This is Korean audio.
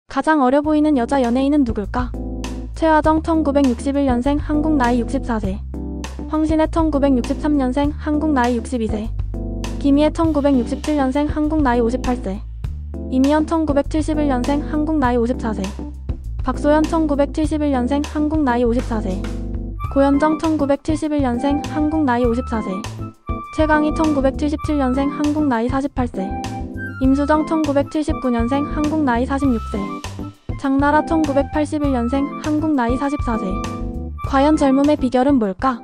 가장 어려 보이는 여자 연예인은 누굴까? 최하정 1961년생 한국 나이 64세. 황신혜 1963년생 한국 나이 62세. 김희애 1967년생 한국 나이 58세. 이미연 1971년생 한국 나이 54세. 박소연 1971년생 한국 나이 54세. 고현정 1971년생 한국 나이 54세. 최강희 1977년생 한국 나이 48세. 임수정 1979년생 한국 나이 46세. 장나라 1981년생 한국 나이 44세. 과연 젊음의 비결은 뭘까?